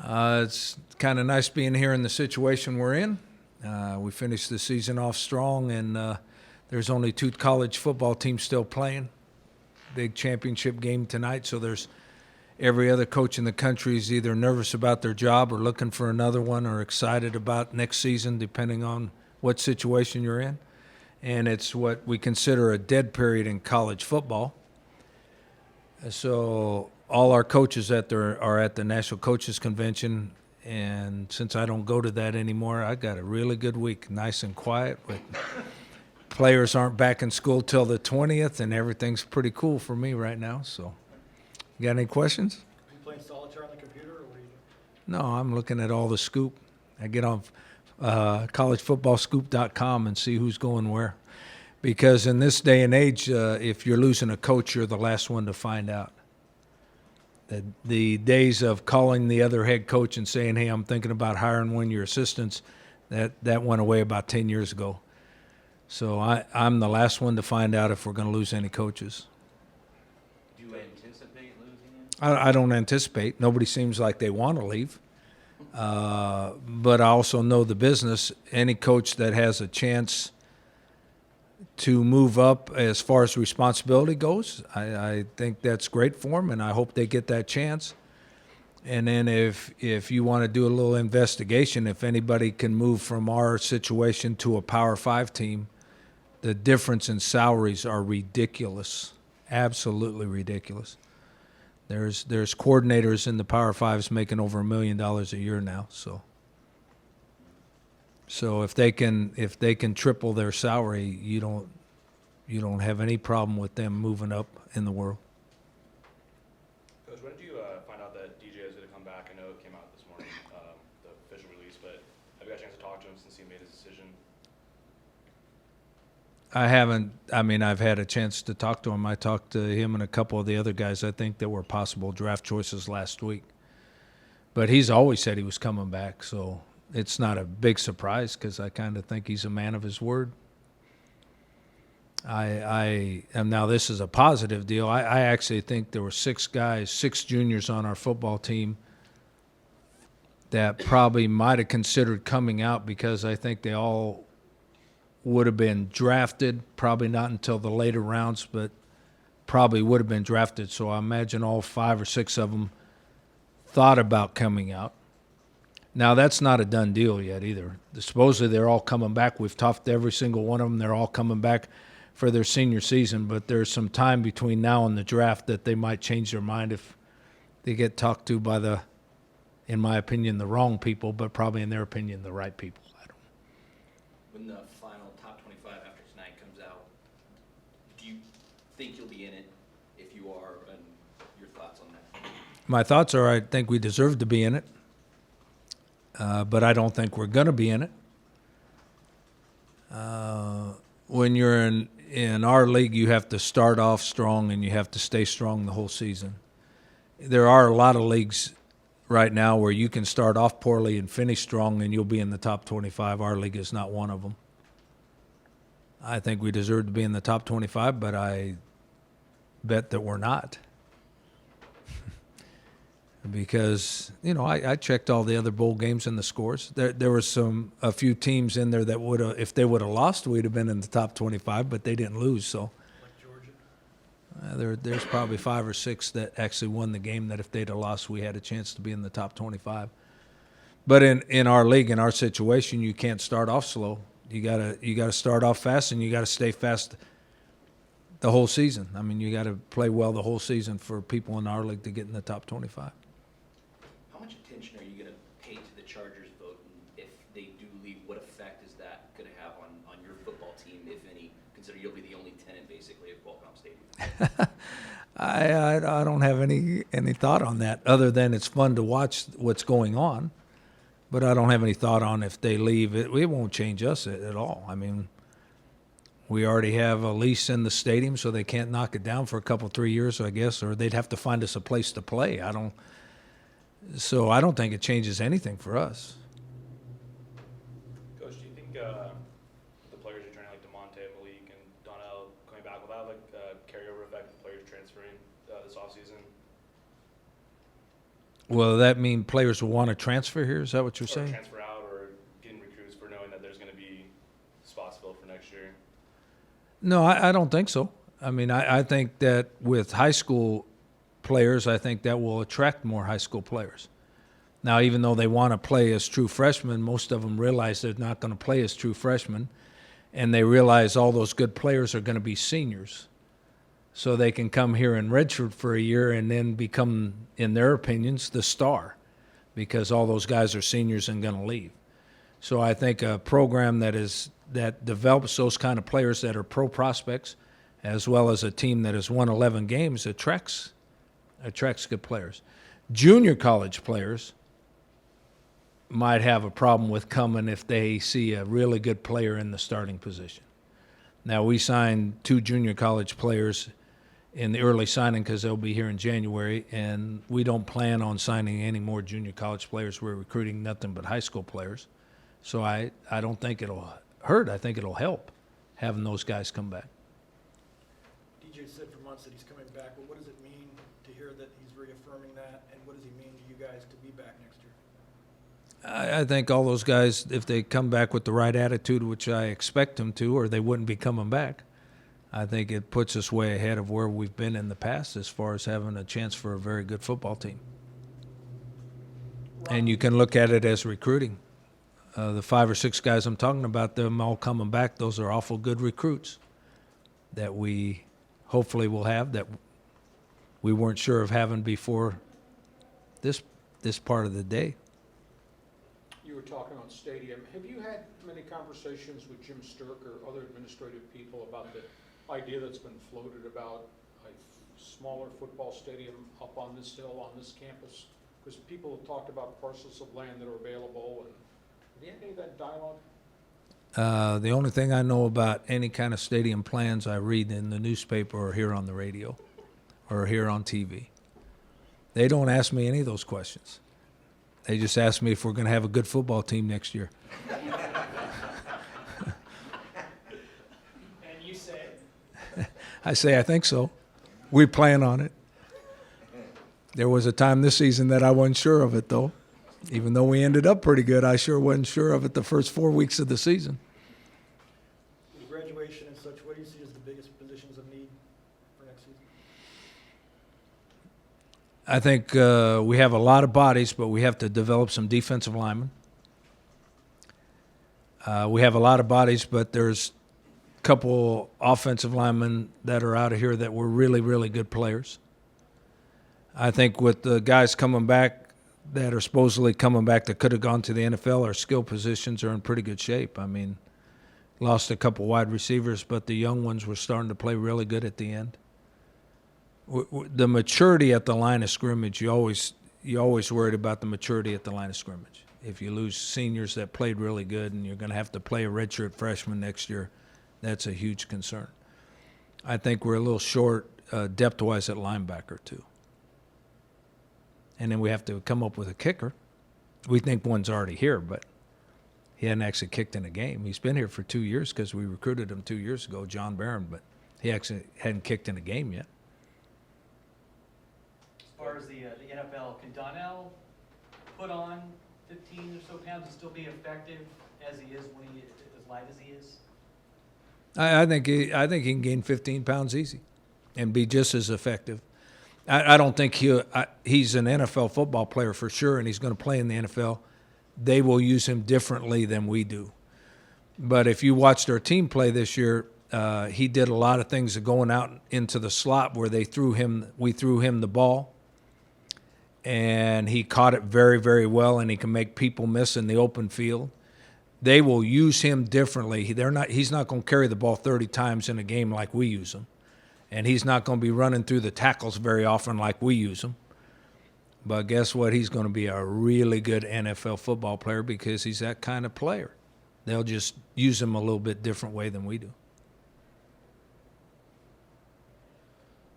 It's kind of nice being here in the situation we're in. We finished the season off strong, and there's only 2 college football teams still playing. Big championship game tonight, so there's every other coach in the country is either nervous about their job or looking for another one or excited about next season, depending on what situation you're in. And it's what we consider a dead period in college football. So all our coaches are at the National Coaches Convention, and since I don't go to that anymore, I got a really good week, nice and quiet. But players aren't back in school till the 20th, and everything's pretty cool for me right now. So, you got any questions? Are you playing solitaire on the computer, or what are you No, doing? I'm looking at all the scoop. I get on collegefootballscoop.com and see who's going where. Because in this day and age, if you're losing a coach, you're the last one to find out. The days of calling the other head coach and saying, hey, I'm thinking about hiring one of your assistants, that went away about 10 years ago. So I'm the last one to find out if we're going to lose any coaches. Do you anticipate losing him? I don't anticipate. Nobody seems like they want to leave. But I also know the business. Any coach that has a chance to move up as far as responsibility goes, I think that's great for them, and I hope they get that chance. And then if you want to do a little investigation, if anybody can move from our situation to a Power 5 team, the difference in salaries are ridiculous, absolutely ridiculous. There's coordinators in the Power 5s making over $1 million a year now, So if they can triple their salary, you don't have any problem with them moving up in the world. Coach, when did you find out that DJ was going to come back? I know it came out this morning, the official release, but have you got a chance to talk to him since he made his decision? I haven't. I mean, I've had a chance to talk to him. I talked to him and a couple of the other guys I think that were possible draft choices last week. But he's always said he was coming back, so it's not a big surprise because I kind of think he's a man of his word. And now this is a positive deal. I actually think there were 6 juniors on our football team that probably might have considered coming out because I think they all would have been drafted, probably not until the later rounds, but probably would have been drafted. So I imagine all 5 or 6 of them thought about coming out. Now, that's not a done deal yet either. Supposedly they're all coming back. We've talked to every single one of them. They're all coming back for their senior season, but there's some time between now and the draft that they might change their mind if they get talked to by in my opinion, the wrong people, but probably in their opinion, the right people. I don't. When the final top 25 after tonight comes out, do you think you'll be in it? If you are, and your thoughts on that? My thoughts are I think we deserve to be in it, but I don't think we're going to be in it. When you're in our league, you have to start off strong and you have to stay strong the whole season. There are a lot of leagues right now where you can start off poorly and finish strong and you'll be in the top 25. Our league is not one of them. I think we deserve to be in the top 25, but I bet that we're not. Because, I checked all the other bowl games and the scores. There were a few teams in there that would have, if they would have lost, we'd have been in the top 25, but they didn't lose. So Like Georgia? there's probably 5 or 6 that actually won the game that if they'd have lost, we had a chance to be in the top 25. But in our league, in our situation, you can't start off slow. You gotta start off fast, and you gotta stay fast the whole season. I mean, you gotta play well the whole season for people in our league to get in the top 25. How much attention are you going to pay to the Chargers vote? And if they do leave, what effect is that going to have on your football team, if any? Consider you'll be the only tenant, basically, of Qualcomm Stadium. I don't have any thought on that other than it's fun to watch what's going on, but I don't have any thought on if they leave. It won't change us at all. I mean, we already have a lease in the stadium, so they can't knock it down for a couple, 3 years, I guess, or they'd have to find us a place to play. So I don't think it changes anything for us. Coach, do you think the players you're training, like DeMonte, Malik, and Donnell, coming back, will that have a carryover effect with players transferring this offseason? Will that mean players will want to transfer here? Is that what you're Or saying? transfer out, or getting recruits for knowing that there's going to be spots filled for next year? No, I don't think so. I mean, I think that with high school players, I think that will attract more high school players. Now, even though they want to play as true freshmen, most of them realize they're not going to play as true freshmen, and they realize all those good players are going to be seniors. So they can come here and redshirt for a year and then become, in their opinions, the star, because all those guys are seniors and going to leave. So I think a program that develops those kind of players that are pro prospects, as well as a team that has won 11 games, attracts good players. Junior college players might have a problem with coming if they see a really good player in the starting position. Now, we signed 2 junior college players in the early signing because they'll be here in January, and we don't plan on signing any more junior college players. We're recruiting nothing but high school players. So I don't think it'll hurt. I think it'll help having those guys come back. DJ said for months that he's coming back, but what does it mean to hear that he's reaffirming that, and what does he mean to you guys to be back next year? I think all those guys, if they come back with the right attitude, which I expect them to, or they wouldn't be coming back, I think it puts us way ahead of where we've been in the past as far as having a chance for a very good football team. And you can look at it as recruiting. The 5 or 6 guys I'm talking about, them all coming back, those are awful good recruits that we hopefully will have that we weren't sure of having before this part of the day. You were talking on stadium. Have you had many conversations with Jim Sturk or other administrative people about the idea that's been floated about a smaller football stadium up on this hill, on this campus? Because people have talked about parcels of land that are available, and have you had any of that dialogue? The only thing I know about any kind of stadium plans I read in the newspaper or hear on the radio or hear on TV. They don't ask me any of those questions. They just ask me if we're going to have a good football team next year. And you say? I say, I think so. We plan on it. There was a time this season that I wasn't sure of it, though. Even though we ended up pretty good, I sure wasn't sure of it the first 4 weeks of the season. With graduation and such, what do you see as the biggest positions of need for next season? I think we have a lot of bodies, but we have to develop some defensive linemen. We have a lot of bodies, but there's a couple offensive linemen that are out of here that were really, really good players. I think with the guys coming back that are supposedly coming back that could have gone to the NFL, our skill positions are in pretty good shape. I mean, lost a couple wide receivers, but the young ones were starting to play really good at the end. The maturity at the line of scrimmage, you always worried about the maturity at the line of scrimmage. If you lose seniors that played really good and you're going to have to play a redshirt freshman next year, that's a huge concern. I think we're a little short depth-wise at linebacker too. And then we have to come up with a kicker. We think one's already here, but he hadn't actually kicked in a game. He's been here for 2 years because we recruited him 2 years ago, John Barron, but he actually hadn't kicked in a game yet. As far as the NFL, can Donnell put on 15 or so pounds and still be effective as he is when he as light as he is? I think he can gain 15 pounds easy and be just as effective. I don't think he's an NFL football player for sure, and he's going to play in the NFL. They will use him differently than we do. But if you watched our team play this year, he did a lot of things going out into the slot where we threw him the ball, and he caught it very, very well, and he can make people miss in the open field. They will use him differently. He's not going to carry the ball 30 times in a game like we use him. And he's not going to be running through the tackles very often like we use him. But guess what? He's going to be a really good NFL football player because he's that kind of player. They'll just use him a little bit different way than we do.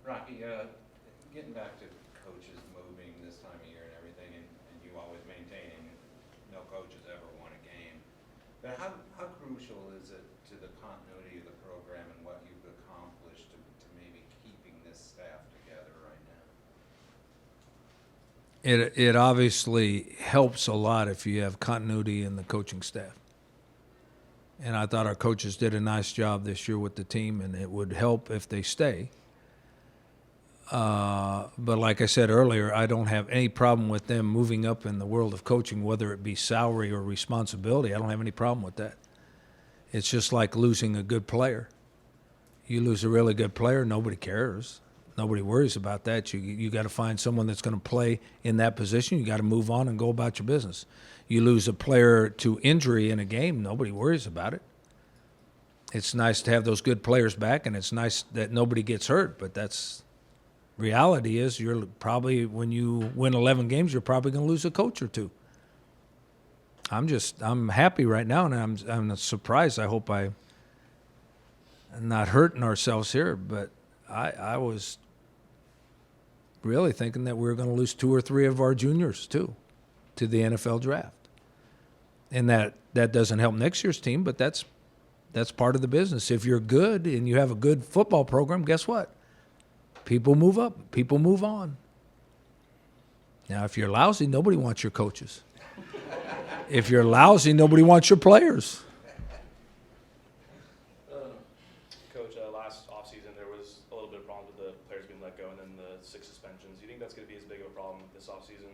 Rocky, getting back to coaches moving this time of year and everything, and you always maintaining no coaches ever won a game. But how crucial is it to the continuity of the program and what you've accomplished to maybe keeping this staff together right now? it obviously helps a lot if you have continuity in the coaching staff. And I thought our coaches did a nice job this year with the team, and it would help if they stay. But like I said earlier, I don't have any problem with them moving up in the world of coaching, whether it be salary or responsibility. I don't have any problem with that. It's just like losing a good player. You lose a really good player, nobody cares. Nobody worries about that. You got to find someone that's going to play in that position. You got to move on and go about your business. You lose a player to injury in a game, nobody worries about it. It's nice to have those good players back, and it's nice that nobody gets hurt, but that's reality is you're probably, when you win 11 games, you're probably going to lose a coach or two. I'm happy right now, and I'm surprised. I hope I'm not hurting ourselves here, but I was really thinking that we were going to lose 2 or 3 of our juniors too to the NFL draft. And that doesn't help next year's team, but that's part of the business. If you're good and you have a good football program, guess what? People move up. People move on. Now, if you're lousy, nobody wants your coaches. If you're lousy, nobody wants your players. Coach, last offseason there was a little bit of problems with the players being let go and then the 6 suspensions. Do you think that's going to be as big of a problem this offseason?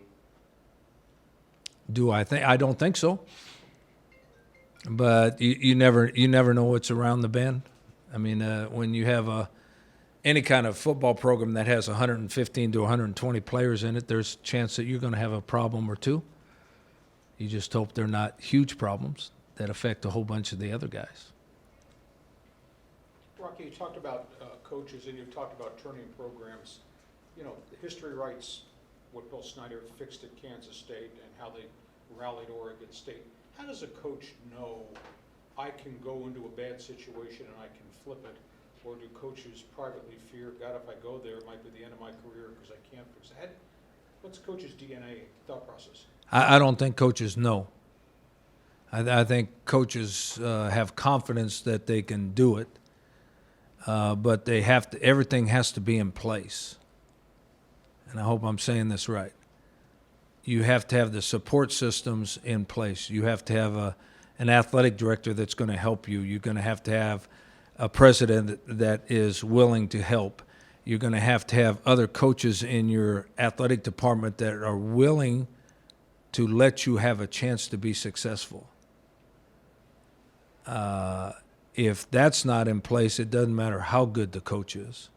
I don't think so. But you never know what's around the bend. I mean, when you have any kind of football program that has 115 to 120 players in it, there's a chance that you're going to have a problem or two. You just hope they're not huge problems that affect a whole bunch of the other guys. Rocky, you talked about coaches, and you've talked about turning programs. You know, history writes what Bill Snyder fixed at Kansas State and how they rallied Oregon State. How does a coach know I can go into a bad situation and I can flip it? Or do coaches privately fear, God, if I go there, it might be the end of my career because I can't fix it? What's coach's DNA thought process? I don't think coaches know. I think coaches have confidence that they can do it, but they have to. Everything has to be in place. And I hope I'm saying this right. You have to have the support systems in place. You have to have an athletic director that's going to help you. You're going to have a president that is willing to help. You're going to have other coaches in your athletic department that are willing to let you have a chance to be successful. If that's not in place, it doesn't matter how good the coach is.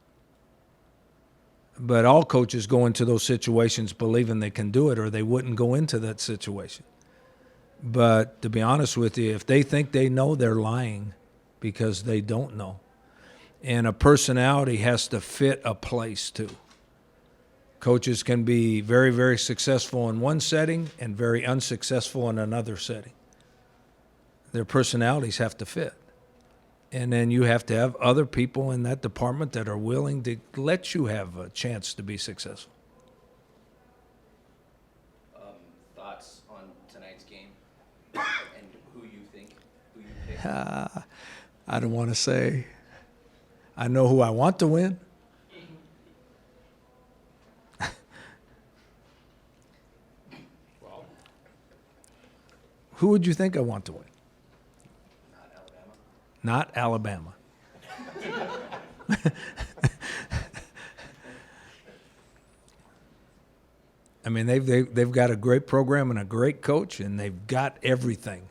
But all coaches go into those situations believing they can do it, or they wouldn't go into that situation. But to be honest with you, if they think they know, they're lying because they don't know. And a personality has to fit a place too. Coaches can be very, very successful in one setting and very unsuccessful in another setting. Their personalities have to fit. And then you have to have other people in that department that are willing to let you have a chance to be successful. Thoughts on tonight's game and who you pick? I don't want to say. I know who I want to win. Well, Who would you think I want to win? Not Alabama. Not Alabama. I mean, they've got a great program and a great coach, and they've got everything.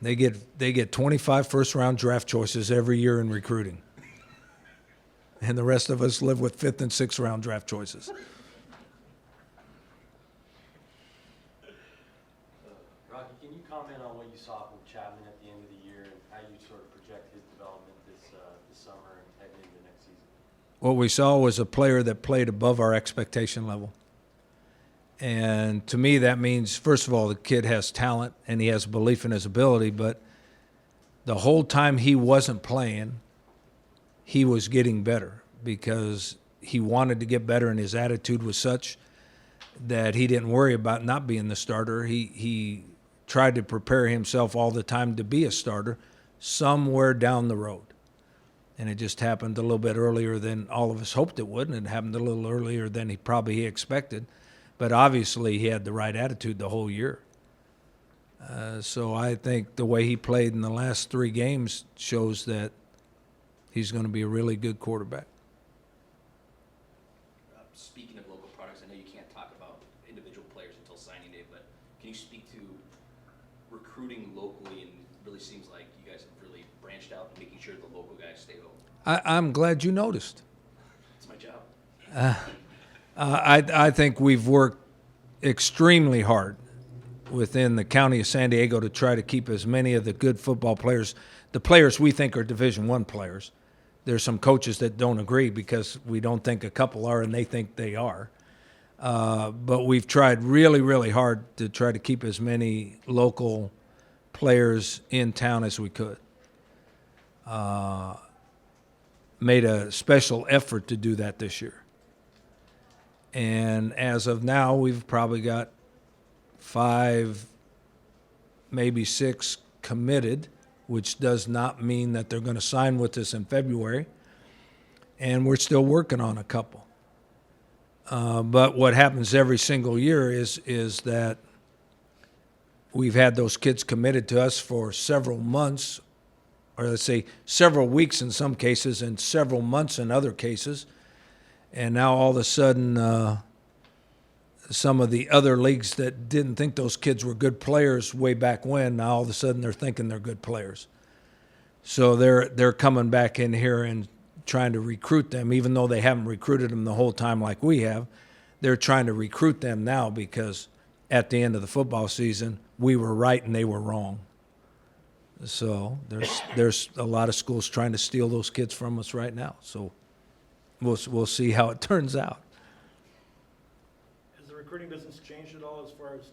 They get 25 first-round draft choices every year in recruiting, and the rest of us live with 5th and 6th round draft choices. Rocky, can you comment on what you saw from Chapman at the end of the year and how you sort of project his development this summer and heading into next season? What we saw was a player that played above our expectation level. And to me, that means, first of all, the kid has talent and he has belief in his ability, but the whole time he wasn't playing, he was getting better because he wanted to get better, and his attitude was such that he didn't worry about not being the starter. He tried to prepare himself all the time to be a starter somewhere down the road. And it just happened a little bit earlier than all of us hoped it would, and it happened a little earlier than he expected. But obviously he had the right attitude the whole year. So I think the way he played in the last 3 games shows that he's going to be a really good quarterback. Speaking of local products, I know you can't talk about individual players until signing day, but can you speak to recruiting locally? And it really seems like you guys have really branched out and making sure the local guys stay home. I'm glad you noticed. It's my job. I think we've worked extremely hard within the county of San Diego to try to keep as many of the good football players, the players we think are Division I players. There's some coaches that don't agree because we don't think a couple are and they think they are. But we've tried really, really hard to try to keep as many local players in town as we could. Made a special effort to do that this year. And as of now, we've probably got 5, maybe 6 committed, which does not mean that they're going to sign with us in February. And we're still working on a couple. But what happens every single year is that we've had those kids committed to us for several months, or let's say several weeks in some cases and several months in other cases. And now all of a sudden, some of the other leagues that didn't think those kids were good players way back when, now all of a sudden they're thinking they're good players. So they're coming back in here and trying to recruit them, even though they haven't recruited them the whole time like we have. They're trying to recruit them now because at the end of the football season, we were right and they were wrong. So there's a lot of schools trying to steal those kids from us right now. So we'll see how it turns out. Has the recruiting business changed at all as far as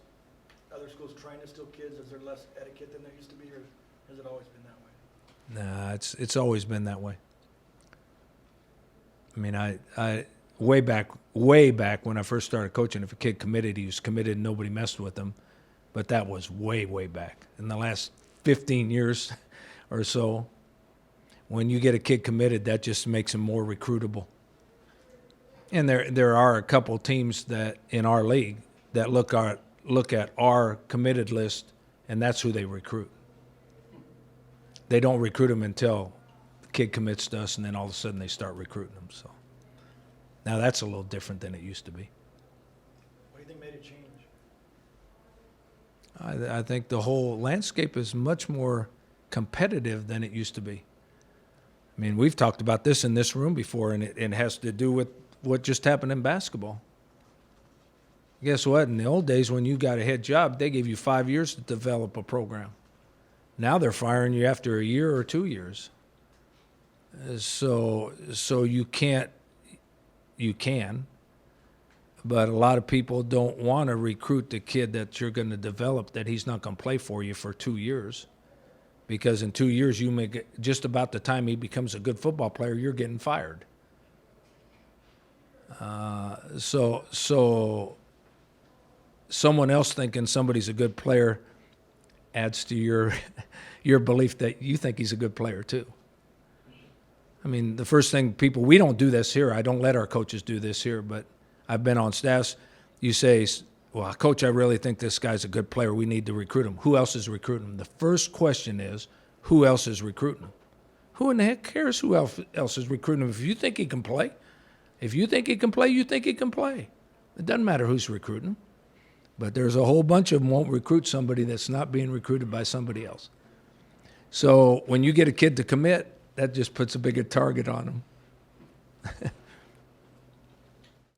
other schools trying to steal kids? Is there less etiquette than there used to be, or has it always been that way? Nah, it's always been that way. I mean, I way back when I first started coaching, if a kid committed, he was committed and nobody messed with him. But that was way back. In the last 15 years or so, when you get a kid committed, that just makes him more recruitable. And there are a couple teams that in our league that look at our committed list, and that's who they recruit. They don't recruit them until the kid commits to us, and then all of a sudden they start recruiting them. So now that's a little different than it used to be. What do you think made it change? I think the whole landscape is much more competitive than it used to be. I mean, we've talked about this in this room before, and it has to do with what just happened in basketball. Guess what? In the old days, when you got a head job, they gave you 5 years to develop a program. Now they're firing you after a year or 2 years. So you can, but a lot of people don't want to recruit the kid that you're going to develop, that he's not going to play for you for 2 years. Because in 2 years, you may get, just about the time he becomes a good football player, you're getting fired. So someone else thinking somebody's a good player adds to your belief that you think he's a good player too. I mean, the first thing we don't do this here. I don't let our coaches do this here, but I've been on staffs. You say, well, Coach, I really think this guy's a good player. We need to recruit him. Who else is recruiting him? The first question is, who else is recruiting him? Who in the heck cares who else is recruiting him? If you think he can play, if you think he can play, you think he can play. It doesn't matter who's recruiting him. But there's a whole bunch of them won't recruit somebody that's not being recruited by somebody else. So when you get a kid to commit, that just puts a bigger target on him.